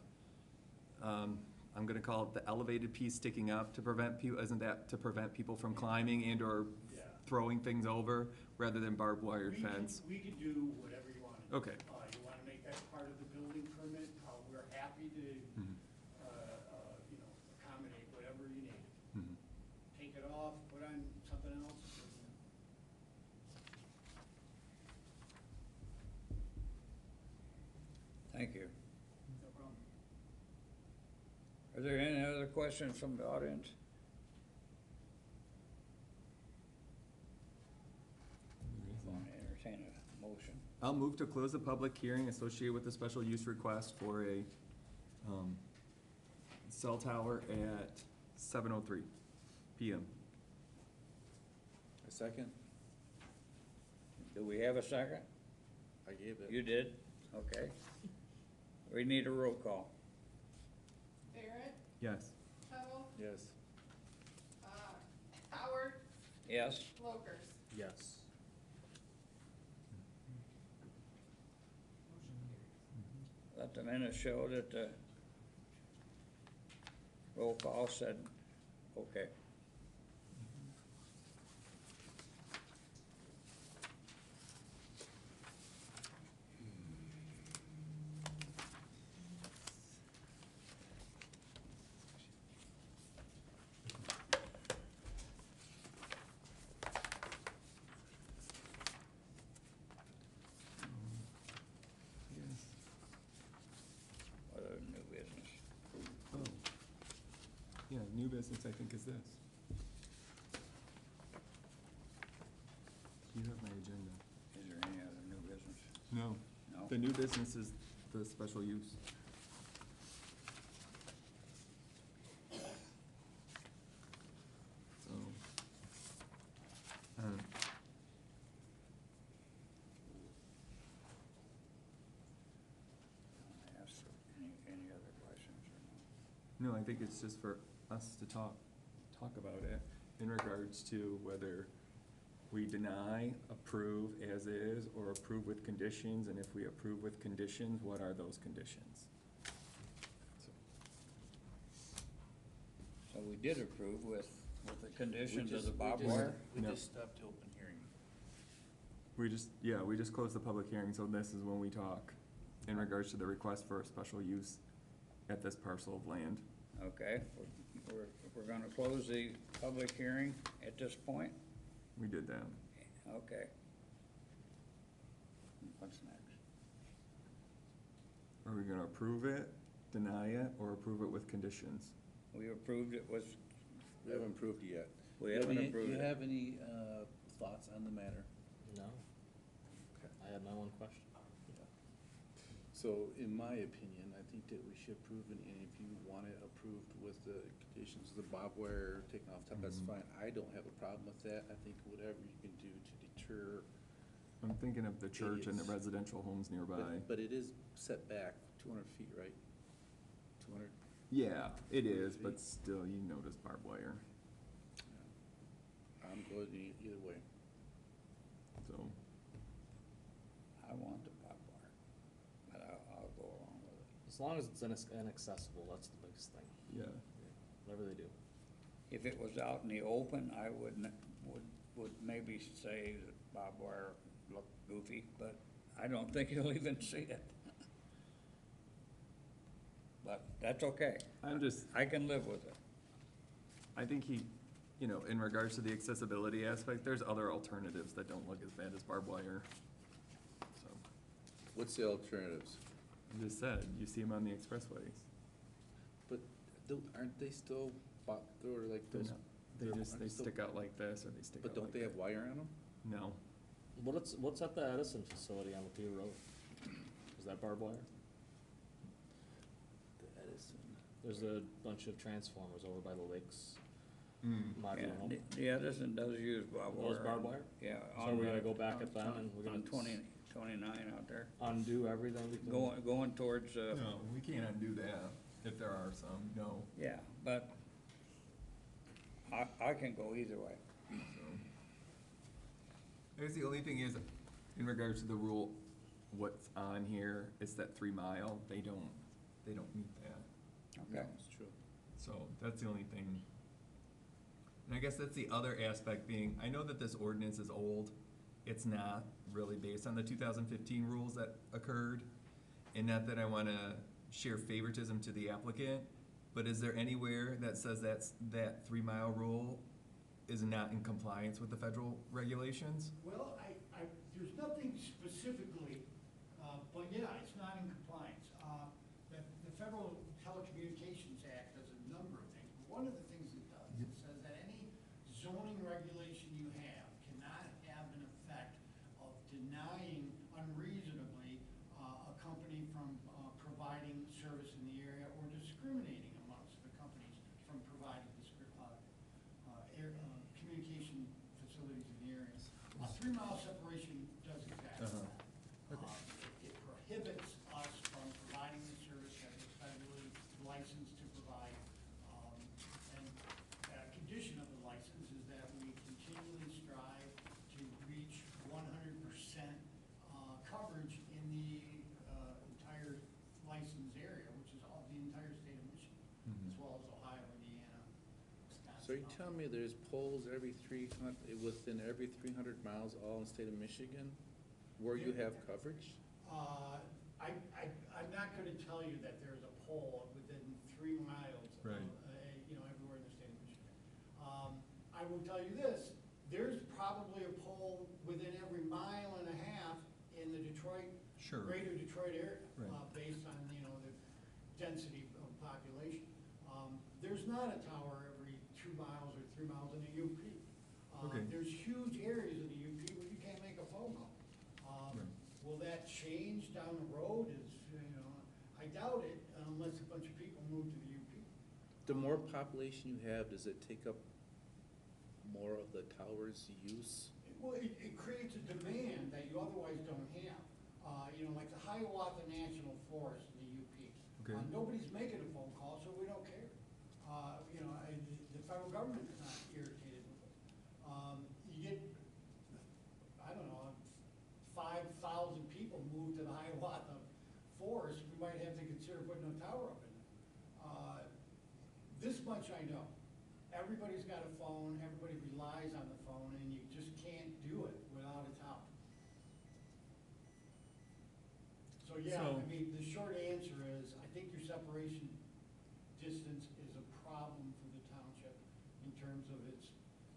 S1: I'm gonna call it the elevated piece sticking up to prevent people, isn't that to prevent people from climbing and or
S5: Yeah.
S1: throwing things over, rather than barbed wired fence?
S5: We could do whatever you want.
S1: Okay.
S5: You wanna make that part of the building permit, we're happy to,
S1: Mhm.
S5: accommodate whatever you need.
S1: Mhm.
S5: Take it off, put on something else.
S2: Thank you.
S5: No problem.
S2: Are there any other questions from the audience? Want to entertain a motion?
S1: I'll move to close the public hearing associated with the special use request for a cell tower at 7:03 PM.
S4: A second?
S2: Do we have a second?
S4: I gave it.
S2: You did? Okay. We need a roll call.
S3: Barrett,
S1: Yes.
S3: Tuttle,
S4: Yes.
S3: Howard,
S2: Yes?
S3: Locust.
S8: Yes.
S2: Let the minutes show that the roll call said, okay.
S1: Yes.
S2: What other new business?
S1: Oh. Yeah, new business, I think, is this. You have my agenda.
S2: Is there any other new business?
S1: No.
S2: No?
S1: The new business is the special use. So,
S2: Ask for any other questions or no?
S1: no, I think it's just for us to talk about it in regards to whether we deny, approve as is, or approve with conditions, and if we approve with conditions, what are those conditions?
S2: So we did approve with the conditions of the
S4: We
S2: barbed
S4: just-
S2: wire?
S4: We
S1: No.
S4: just stopped the open hearing.
S1: We just closed the public hearing, so this is when we talk in regards to the request for a special use at this parcel of land.
S2: Okay, we're gonna close the public hearing at this point?
S1: We did that.
S2: Okay. What's next?
S1: Are we gonna approve it, deny it, or approve it with conditions?
S2: We approved it with,
S4: We haven't approved it yet.
S2: we
S4: You have
S2: haven't
S4: any-
S2: approved
S4: Do you
S2: it.
S4: have any thoughts on the matter?
S6: No. I had my one question.
S4: So in my opinion, I think that we should approve it, and if you want it approved with the conditions of the barbed wire taken off top, that's
S1: Mhm.
S4: fine. I don't have a problem with that. I think whatever you can do to deter,
S1: I'm thinking of the church and the
S4: is.
S1: residential homes nearby.
S4: but it is set back 200 feet, right? 200?
S1: Yeah, it is, but still, you notice barbed wire,
S4: I'm going either way.
S1: so.
S2: I want the barbed wire, but I'll go along with it.
S6: As long as it's inaccessible, that's the biggest thing,
S1: Yeah,
S6: whatever they do.
S2: If it was out in the open, I would maybe say that barbed wire looked goofy, but I don't think you'll even see it. But that's okay.
S1: I
S2: can live with it.
S1: I think in regards to the accessibility aspect, there's other alternatives that don't look as bad as barbed wire. So,
S4: What's the alternatives?
S1: I just said, you see them on the expressways.
S4: But aren't they still, or like
S1: They're
S4: those?
S1: not- They
S4: they're-
S1: just,
S4: aren't
S1: they
S4: still-
S1: stick out like this, or they stick out
S4: But don't
S1: like
S4: they have
S1: that.
S4: wire on them?
S1: No,
S6: What's at the Edison facility on Lapeer Road? Is that barbed wire?
S4: The Edison.
S6: There's a bunch of transformers over by the lakes.
S2: Yeah,
S6: Modular home.
S2: the Edison does use barbed wire.
S6: Those barbed wire?
S2: Yeah.
S6: So we're gonna go back at them and we're gonna
S2: On 29 out there,
S6: Undo everything we can?
S2: going towards,
S1: no, we can't undo that, if there are some, no.
S2: yeah, but I can go either way.
S1: I guess the only thing is, in regards to the rule, what's on here is that 3 mile, they don't meet that.
S2: Okay.
S4: That's true.
S1: So that's the only thing. And I guess that's the other aspect being, I know that this ordinance is old. It's not really based on the 2015 rules that occurred. And not that I want to share favoritism to the applicant, but is there anywhere that says that 3 mile rule is not in compliance with the federal regulations?
S5: Well, there's nothing specifically, but yeah, it's not in compliance. The Federal Telecommunications Act does a number of things. But one of the things it does, it says that any zoning regulation you have cannot have an effect of denying unreasonably a company from providing service in the area or discriminating amongst the companies from providing communication facilities in the area. A 3 mile separation does exactly
S1: Uh-huh.
S5: that. It prohibits us from providing the service that we're federally licensed to provide. And a condition of the license is that we continually strive to reach 100% coverage in the entire licensed area, which is all the entire state of Michigan, as well as Ohio, Indiana, Wisconsin.
S4: So you telling me there's poles within every 300 miles all in the state of Michigan where you have coverage?
S5: I'm not gonna tell you that there's a pole within 3 miles of,
S1: Right.
S5: Everywhere in the state of Michigan. I will tell you this, there's probably a pole within every mile and a half in the Detroit,
S1: Sure.
S5: greater Detroit area,
S1: Right.
S5: based on, the density of population. There's not a tower every 2 miles or 3 miles in the UP.
S1: Okay.
S5: There's huge areas in the UP where you can't make a phone call.
S1: Right.
S5: Will that change down the road? I doubt it unless a bunch of people move to the UP.
S4: The more population you have, does it take up more of the tower's use?
S5: Well, it creates a demand that you otherwise don't have. Like the Hiawatha National Forest in the UP.
S1: Okay.
S5: Nobody's making a phone call, so we don't care. federal government's not irritated with it. You get, I don't know, 5,000 people move to the Hiawatha Forest, we might have to consider putting a tower up in there. This much I know. Everybody's got a phone, everybody relies on the phone, and you just can't do it without a tower. So, yeah, I mean, the short answer is, I think your separation distance is a problem for the township in terms of its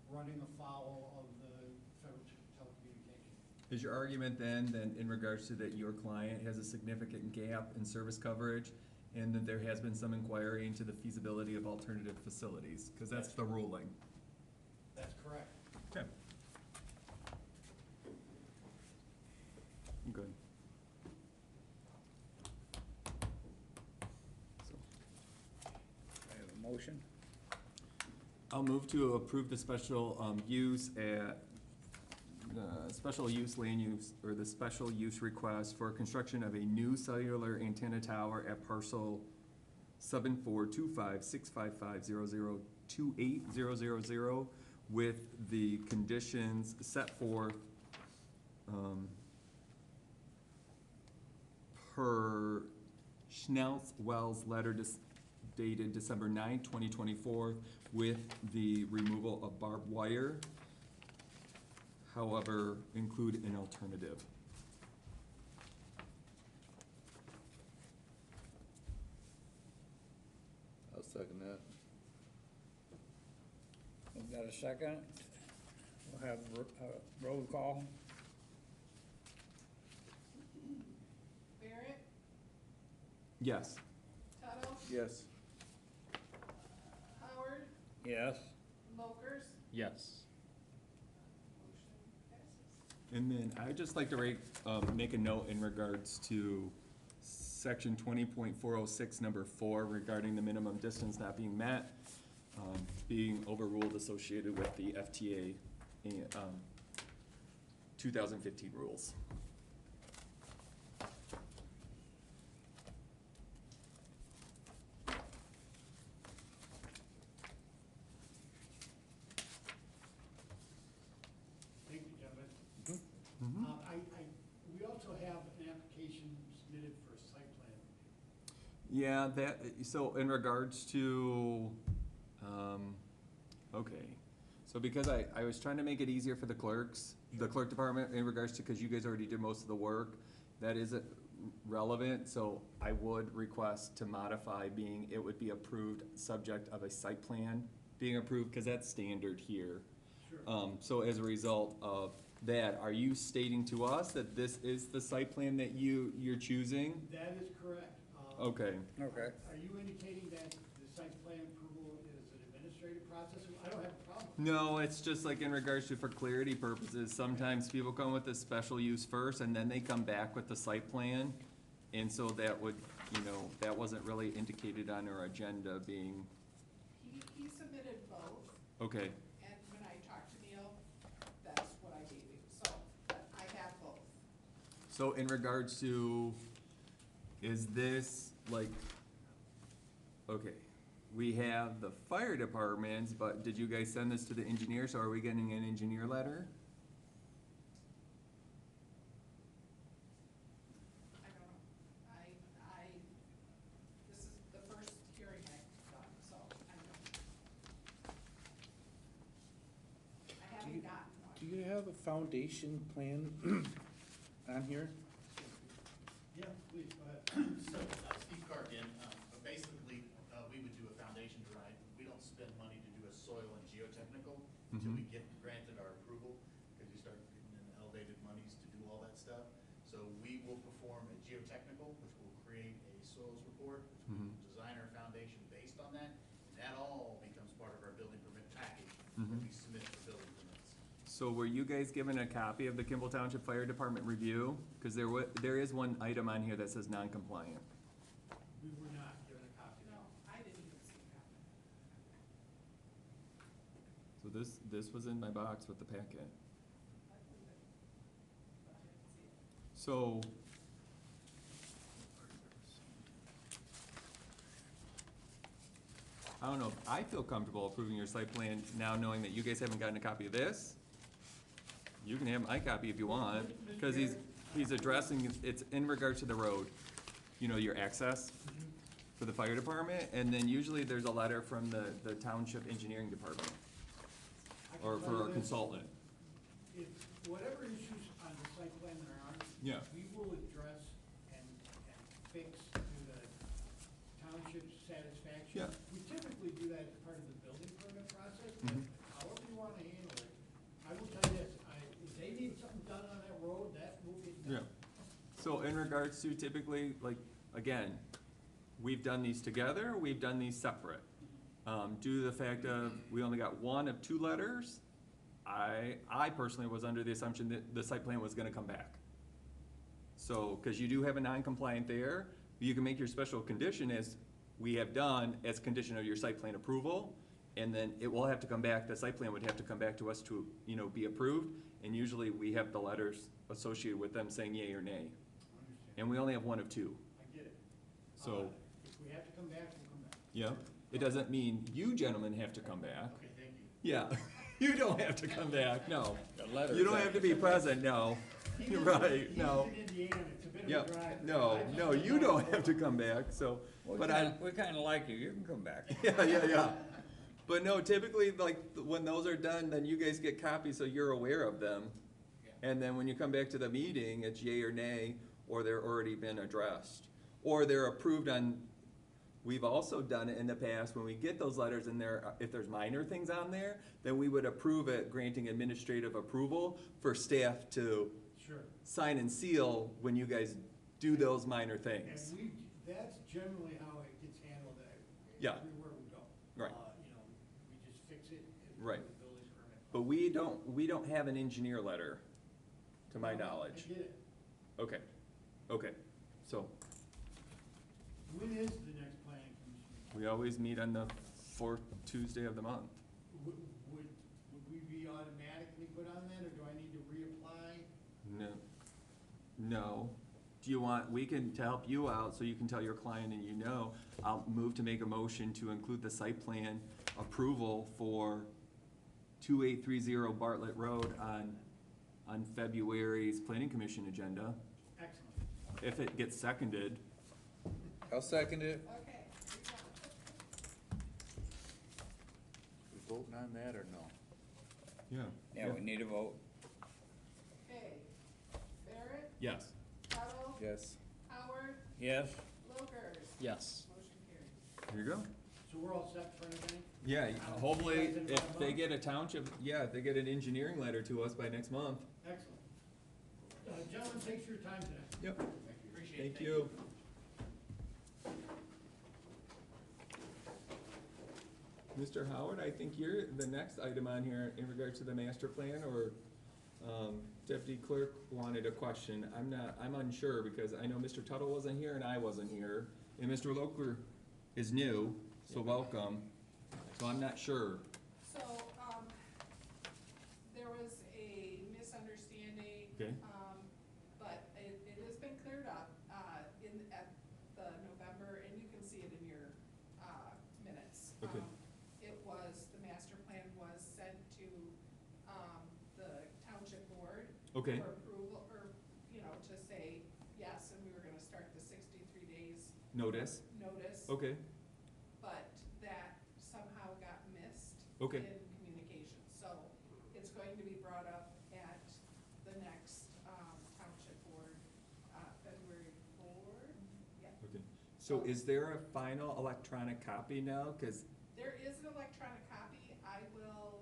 S5: running afoul of the federal telecommunications.
S1: Is your argument then, in regards to that your client has a significant gap in service coverage, and that there has been some inquiry into the feasibility of alternative facilities? Because that's the ruling.
S5: That's correct.
S1: Okay. Good.
S2: I have a motion.
S1: I'll move to approve the special use at, special use land use, or the special use request for construction of a new cellular antenna tower at parcel 74256550028000 with the conditions set forth per Schnells Wells letter dated December 9, 2024, with the removal of barbed wire. However, include an alternative.
S4: I'll second that.
S2: We've got a second. We'll have roll call.
S3: Barrett,
S1: Yes.
S3: Tuttle,
S4: Yes.
S3: Howard,
S2: Yes.
S3: Locers,
S6: Yes.
S3: motion passes.
S1: And then I'd just like to make a note in regards to section 20.406, number 4, regarding the minimum distance not being met, being overruled associated with the FTA 2015 rules.
S5: Thank you, gentlemen.
S1: Mhm.
S5: We also have an application submitted for a site plan review.
S1: Yeah, so in regards to, okay. So because I was trying to make it easier for the clerks, the clerk department in regards to, because you guys already did most of the work, that isn't relevant, so I would request to modify being, it would be approved subject of a site plan being approved, because that's standard here.
S5: Sure.
S1: So as a result of that, are you stating to us that this is the site plan that you're choosing?
S5: That is correct.
S1: Okay.
S2: Okay.
S5: Are you indicating that the site plan approval is an administrative process? I don't have a problem.
S1: No, it's just like in regards to, for clarity purposes, sometimes people come with the special use first and then they come back with the site plan. And so that would, that wasn't really indicated on our agenda being,
S3: He submitted both,
S1: okay,
S3: and when I talked to Neil, that's what I gave him, so I have both.
S1: so in regards to, is this like, okay, we have the fire departments, but did you guys send this to the engineer, so are we getting an engineer letter?
S3: I don't know, this is the first hearing I've done, so I don't know. I haven't gotten one.
S4: Do you have a foundation plan on here?
S5: Yeah, please, go ahead.
S8: So, Steve Carr again, but basically, we would do a foundation design. We don't spend money to do a soil and geotechnical until we get granted our approval, because you start getting in elevated monies to do all that stuff. So we will perform a geotechnical, which will create a soils report, which will design our foundation based on that. And that all becomes part of our building permit package that we submit for building permits.
S1: So were you guys given a copy of the Kimball Township Fire Department review? Because there is one item on here that says non-compliant.
S5: We were not given a copy.
S3: No, I didn't even see a copy.
S1: So this was in my box with the packet.
S3: I believe it, but I didn't see it.
S1: So. I don't know, if I feel comfortable approving your site plan now knowing that you guys haven't gotten a copy of this. You can have my copy if you want, cause he's addressing, it's in regards to the road, you know, your access for the fire department, and then usually there's a letter from the township engineering department,
S5: I can
S1: or
S5: tell
S1: for
S5: you
S1: a
S5: this,
S1: consultant.
S5: If whatever issues on the site plan there are,
S1: Yeah.
S5: we will address and fix to the township's satisfaction.
S1: Yeah.
S5: We typically do that as part of the building permit process, but
S1: Mhm.
S5: however you wanna handle it, I will tell you this, if they need something done on that road, that will get done.
S1: Yeah. So in regards to typically, like, again, we've done these together, we've done these separate. Due to the fact of, we only got one of two letters, I personally was under the assumption that the site plan was gonna come back. So, cause you do have a non-compliant there, you can make your special condition as we have done as condition of your site plan approval, and then it will have to come back, the site plan would have to come back to us to, you know, be approved, and usually we have the letters associated with them saying yea or nay.
S5: Understand.
S1: And we only have one of two,
S5: I get it.
S1: so,
S5: If we have to come back, we'll come back.
S1: yeah, it doesn't mean you gentlemen have to come back.
S8: Okay, thank you.
S1: Yeah, you don't have to come back, no.
S2: The letter
S1: You don't
S2: says-
S1: have to be present, no.
S5: He
S1: You're
S5: lives in-
S1: right, no.
S5: He lives in Indiana, it's a bit of a
S1: Yep,
S5: drive.
S1: no,
S5: I just
S1: no, you don't have to come back, so, but I,
S2: We kinda like you, you can come back.
S1: yeah. But no, typically, like, when those are done, then you guys get copies, so you're aware of them. And then when you come back to the meeting, it's yea or nay, or they're already been addressed. Or they're approved on, we've also done it in the past, when we get those letters in there, if there's minor things on there, then we would approve it, granting administrative approval for staff to
S5: Sure.
S1: sign and seal when you guys do those minor
S5: And
S1: things.
S5: that's generally how it gets handled
S1: Yeah.
S5: everywhere we go.
S1: Right.
S5: You know, we just fix it and
S1: Right.
S5: do the building permit.
S1: But we don't have an engineer letter, to my knowledge.
S5: I get it.
S1: Okay, so,
S5: When is the next planning commission?
S1: we always meet on the fourth Tuesday of the month.
S5: Would we be automatically put on that, or do I need to reapply?
S1: No. Do you want, we can, to help you out, so you can tell your client and you know, I'll move to make a motion to include the site plan approval for 2830 Bartlett Road on February's planning commission agenda,
S5: Excellent.
S1: if it gets seconded.
S4: I'll second it.
S3: Okay.
S4: We voting on that or no?
S1: Yeah.
S2: Yeah, we need a vote.
S3: Okay. Barrett,
S1: Yes.
S3: Tuttle,
S4: Yes.
S3: Howard,
S2: Yes?
S3: Lukers.
S6: Yes.
S3: Motion carried.
S1: Here you go.
S5: So we're all set for anything?
S1: Yeah,
S5: I'll
S1: hopefully,
S5: see you guys in
S1: if
S5: 5
S1: they
S5: months.
S1: get a township, yeah, if they get an engineering letter to us by next month.
S5: Excellent. Gentlemen, thanks for your time today.
S1: Yep.
S8: Appreciate it.
S1: Thank you. Mr. Howard, I think you're the next item on here in regards to the master plan, or, Deputy Clerk wanted a question. I'm unsure, because I know Mr. Tuttle wasn't here and I wasn't here, and Mr. Loker is new, so welcome. So I'm not sure.
S3: So, there was a misunderstanding.
S1: Okay.
S3: But it has been cleared up, at the November, and you can see it in your, minutes.
S1: Okay.
S3: It was, the master plan was sent to, the township board.
S1: Okay.
S3: For approval, or, you know, to say yes, and we were gonna start the 63 days
S1: Notice.
S3: notice.
S1: Okay.
S3: But that somehow got missed.
S1: Okay.
S3: In communication, so it's going to be brought up at the next, township board, February 4th. Yeah,
S1: Okay. So is there a final electronic copy now? Cause
S3: there is an electronic copy, I will,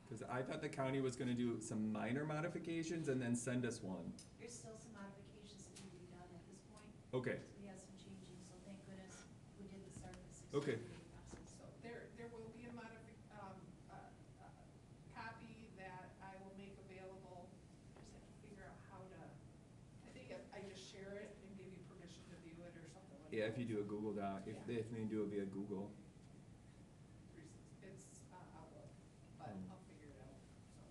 S1: Because I thought the county was gonna do some minor modifications and then send us one.
S11: There's still some modifications that need to be done at this point.
S1: Okay,
S11: So we have some changing, so thank goodness we didn't start the 60
S1: Okay.
S11: day process.
S3: so there will be a copy that I will make available. Just have to figure out how to, I think if I just share it and give you permission to view it or something like that.
S1: yeah, if you do a Google Doc, if
S3: Yeah.
S1: they do it via Google.
S3: It's Outlook, but I'll figure it out, so.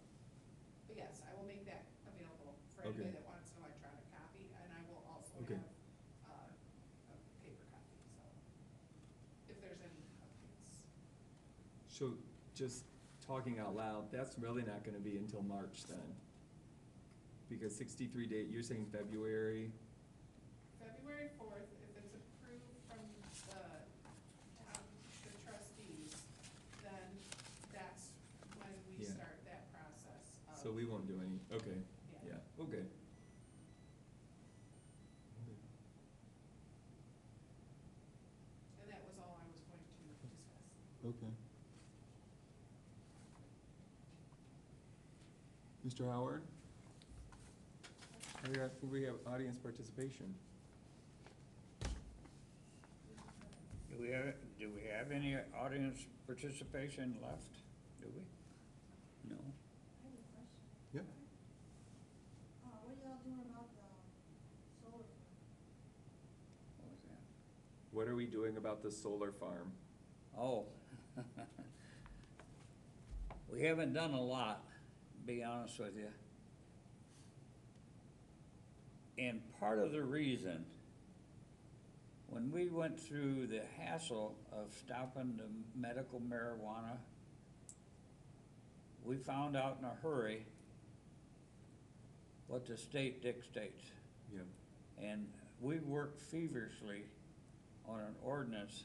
S3: But yes, I will make that available for
S1: Okay.
S3: anybody that wants an electronic copy, and I will also
S1: Okay.
S3: have, a paper copy, so. If there's any updates.
S1: So, just talking out loud, that's really not gonna be until March then? Because 63 day, you're saying February?
S3: February 4th, if it's approved from the trustees, then that's when we
S1: Yeah.
S3: start that process of.
S1: So we won't do any, okay,
S3: Yeah.
S1: yeah, okay.
S3: And that was all I was going to discuss.
S1: Okay. Mr. Howard? We have audience participation.
S2: Do we have any audience participation left? Do we? No?
S9: I have a question.
S1: Yep.
S9: What are y'all doing about the solar farm?
S2: What was that?
S1: What are we doing about the solar farm?
S2: Oh. We haven't done a lot, to be honest with you. And part of the reason, when we went through the hassle of stopping the medical marijuana, we found out in a hurry what the state dictates.
S1: Yeah.
S2: And we worked feverishly on an ordinance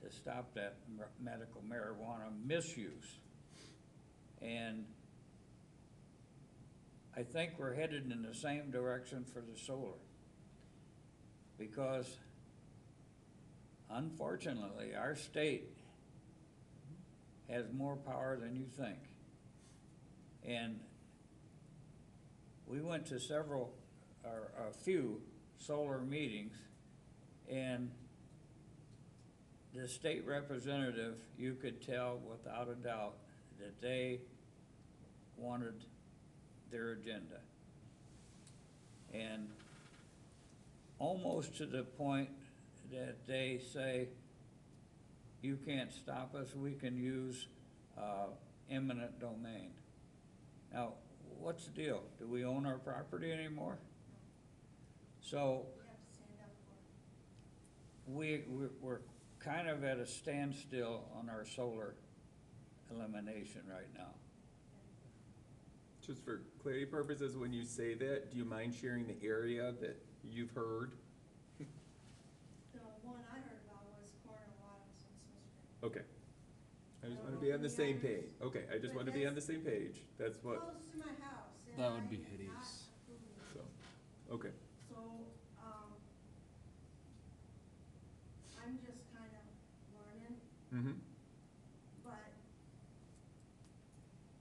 S2: to stop that medical marijuana misuse. And I think we're headed in the same direction for the solar. Because unfortunately, our state has more power than you think. And we went to several, or a few solar meetings, and the state representative, you could tell without a doubt that they wanted their agenda. And almost to the point that they say, you can't stop us, we can use eminent domain. Now, what's the deal? Do we own our property anymore? So
S9: We have to stand up for it.
S2: we're kind of at a standstill on our solar elimination right now.
S1: Just for clarity purposes, when you say that, do you mind sharing the area that you've heard?
S9: The one I heard about was corner Waddles and Smith Street.
S1: Okay. I just want to be on the same page. Okay, I just want to be on the same page. That's what,
S9: Close to my house. and
S6: That would be
S9: I'm not
S6: hideous.
S9: approving it.
S1: so, okay.
S9: So, I'm just kind of learning,
S1: Mm-hmm.
S9: but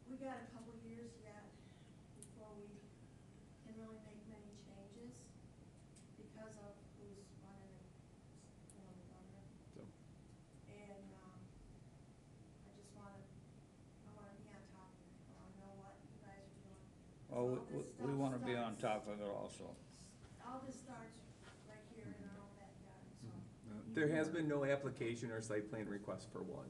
S9: we got a couple years yet before we can really make many changes because of who's running it, the governor.
S1: So,
S9: And, I just wanna be on top of it, I wanna know what you guys are doing. 'Cause
S2: Well,
S9: all this
S2: we
S9: stuff
S2: wanna be on
S9: starts-
S2: top of it also.
S9: All this starts right here in our own backyard, so.
S1: there has been no application or site plan request for one.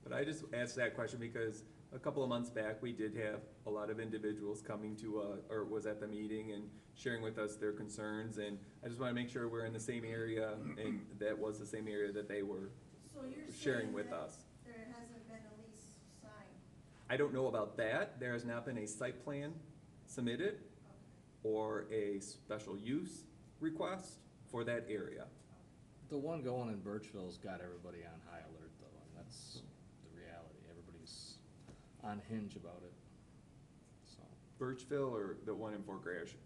S1: But I just asked that question because a couple of months back, we did have a lot of individuals coming to, or was at the meeting and sharing with us their concerns. And I just want to make sure we're in the same area, and that was the same area that they were
S9: So you're
S1: sharing
S9: saying
S1: with
S9: that
S1: us.
S9: there hasn't been a lease signed?
S1: I don't know about that. There has not been a site plan submitted
S9: Okay.
S1: or a special use request for that area.
S6: The one going in Birchville's got everybody on high alert though, and that's the reality. Everybody's on hinge about it, so.
S1: Birchville or the one in Fort Gratiot?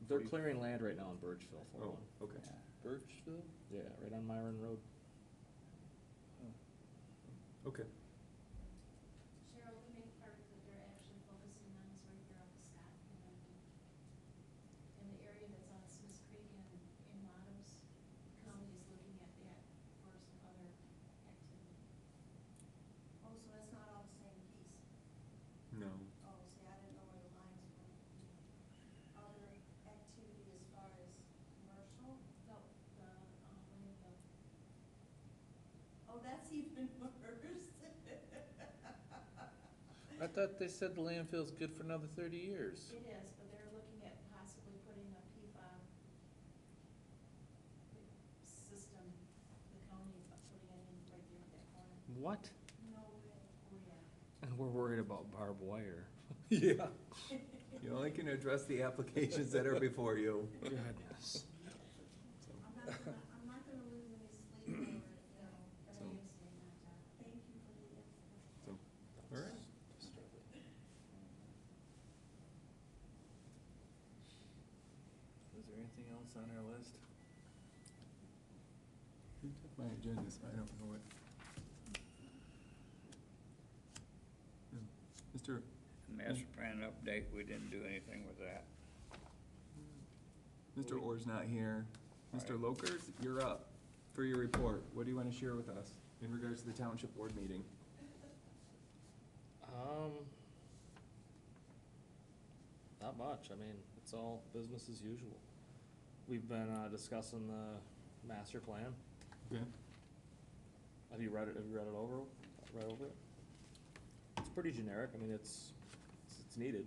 S6: They're clearing land right now in Birchville for
S1: Oh,
S6: one.
S1: okay.
S4: Birchville?
S6: Yeah, right on Myron Road.
S1: Okay.
S11: Cheryl, the main part that they're actually focusing on is right there on the stop. In the area that's on Smith Creek and in Lados, the county is looking at that for some other activity.
S9: Oh, so that's not all the same piece?
S1: No.
S9: Oh, see, I didn't know where the lines were. Other activity as far as commercial?
S11: No, the landfill.
S9: Oh, that's even worse.
S4: I thought they said the landfill's good for another 30 years.
S11: It is, but they're looking at possibly putting a PFAS system, the county putting it in right there at that corner.
S6: What?
S9: No way.
S11: Oh, yeah.
S6: We're worried about barbed wire.
S1: Yeah. You only can address the applications that are before you.
S6: Goodness.
S9: I'm not gonna lose any sleep over it, you know, but I understand that. Thank you for the information.
S1: So, all right.
S4: Is there anything else on our list?
S1: You took my agenda, so I don't know what. Mr.
S2: Master plan update, we didn't do anything with that.
S1: Mr. Orr's not here. Mr.
S2: Right.
S1: Lokers, you're up for your report. What do you want to share with us in regards to the township board meeting?
S6: Not much. I mean, it's all business as usual. We've been discussing the master plan.
S1: Okay.
S6: Have you read it? Have you read it over? Read over it? It's pretty generic. I mean, it's needed.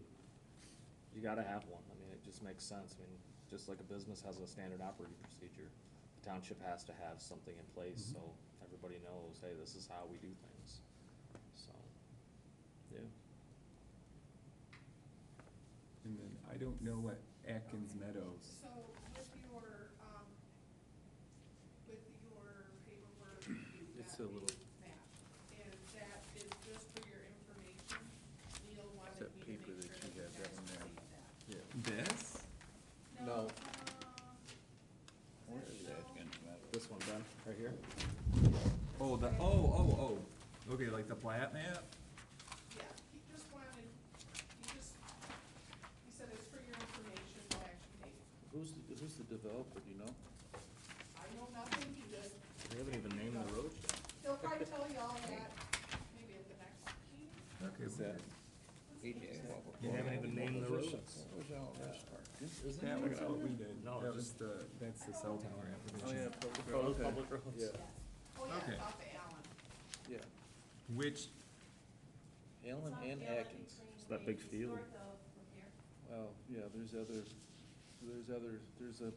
S6: You gotta have one. I mean, it just makes sense. I mean, just like a business has a standard operating procedure, the township has to have something in place so everybody knows, hey, this is how we do things. So, yeah.
S1: And then I don't know what Atkins Meadows.
S3: So with your paperwork, you've
S4: It's
S3: got
S4: a little-
S3: map, and that is just for your information. Neil wanted
S4: that
S3: me to
S4: paper
S3: make
S4: that
S3: sure
S4: you
S3: that
S4: have
S3: you
S4: down
S3: guys
S4: there.
S3: received that.
S4: Yeah.
S1: This?
S4: No.
S2: Where is Atkins Meadows?
S6: This one, Ben, right here?
S1: Oh, okay, like the plat map?
S3: Yeah, he just wanted, he said it's for your information, to actually take.
S4: Who's the developer, do you know?
S3: I know nothing, he just,
S6: We haven't even named the road yet.
S3: he'll probably tell you all that, maybe at the next meeting.
S1: Okay.
S4: Is that-
S6: You haven't even named the roads.
S4: Isn't
S1: That
S4: it?
S1: was what we did.
S6: No,
S1: That
S6: just-
S1: was that's the cell tower
S4: Oh,
S1: application.
S4: yeah, public
S6: Oh,
S4: road,
S6: those
S4: okay.
S6: public roads?
S4: Yeah,
S3: Oh, yeah,
S1: Okay.
S3: it's off of Allen.
S4: yeah.
S1: Which,
S4: Allen and Atkins.
S6: It's that big field.
S4: Well, yeah, there's a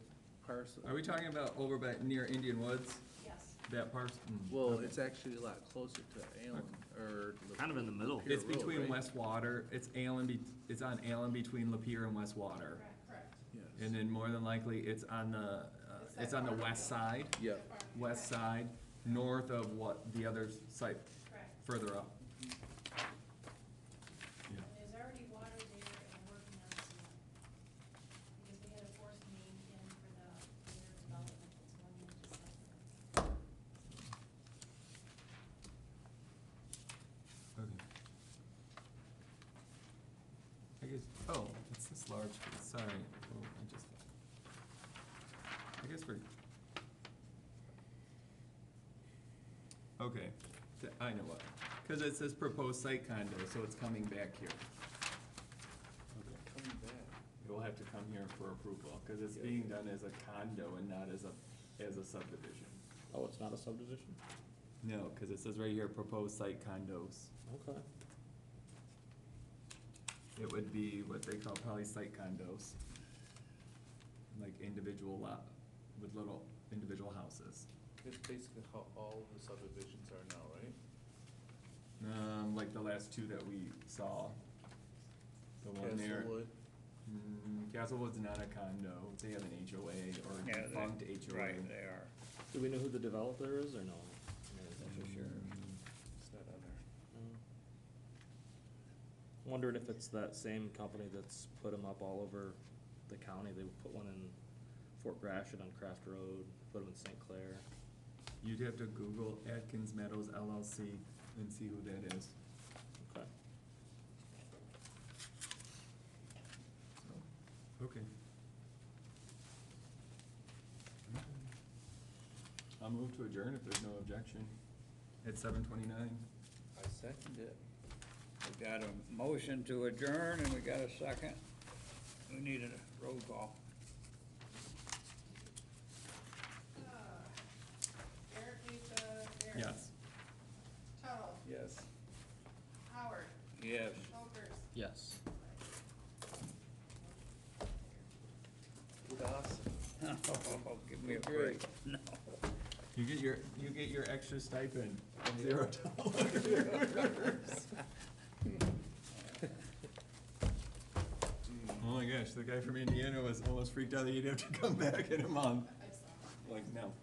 S4: parcel.
S1: are we talking about over by, near Indian Woods?
S11: Yes.
S1: That parcel?
S4: Well,
S1: Okay.
S4: it's actually a lot closer to Allen, or.
S6: Kind of in the middle.
S4: Lapeer
S1: It's
S4: Road,
S1: between
S4: right?
S1: West Water, it's it's on Allen between Lapeer and West Water.
S3: Correct.
S4: Yes.
S1: And then more than likely, it's on the, it's on the west side,
S4: Yeah,
S1: west side, north of what, the other site,
S11: Correct.
S1: further up.
S11: And there's already water there and we're working on some, because we had a forced main in for their development that's going into December.
S1: Okay. I guess, oh, it's this large, sorry, oh, I guess we're. Okay, I know what, cause it says proposed site condo, so it's coming back here. Okay,
S4: coming back.
S1: it will have to come here for approval, cause it's being done as a condo and not as a subdivision.
S6: Oh, it's not a subdivision?
S1: No, cause it says right here, proposed site condos.
S6: Okay.
S1: It would be what they call probably site condos. Like individual lot, with little individual houses.
S4: It's basically how all the subdivisions are now, right?
S1: Like the last two that we saw. The one there.
S4: Castlewood.
S1: Castlewood's not a condo, they have an HOA or
S2: Yeah, they-
S1: defunct HOA.
S2: Right, they are.
S6: Do we know who the developer is, or no? I mean, is that for sure?
S4: It's not on there.
S6: Wondering if it's that same company that's put them up all over the county. They put one in Fort Gratiot on Craft Road, put them in St. Clair.
S1: You'd have to Google Atkins Meadows LLC and see who that is.
S6: Okay.
S1: Okay. I'll move to adjourn if there's no objection. At 7:29.
S4: I second it.
S2: We got a motion to adjourn and we got a second. We need a roll call.
S3: Eric needs Eric.
S1: Yes.
S3: Tuttle,
S4: Yes.
S3: Howard,
S2: Yes.
S3: Smokers.
S6: Yes.
S4: Awesome.
S2: Oh, give me a
S4: Great.
S2: break. No.
S1: You get your extra stipend from $0. finish. The guy from Indiana was almost freaked out that he'd have to come back in a month.
S11: I saw.
S1: Like, no.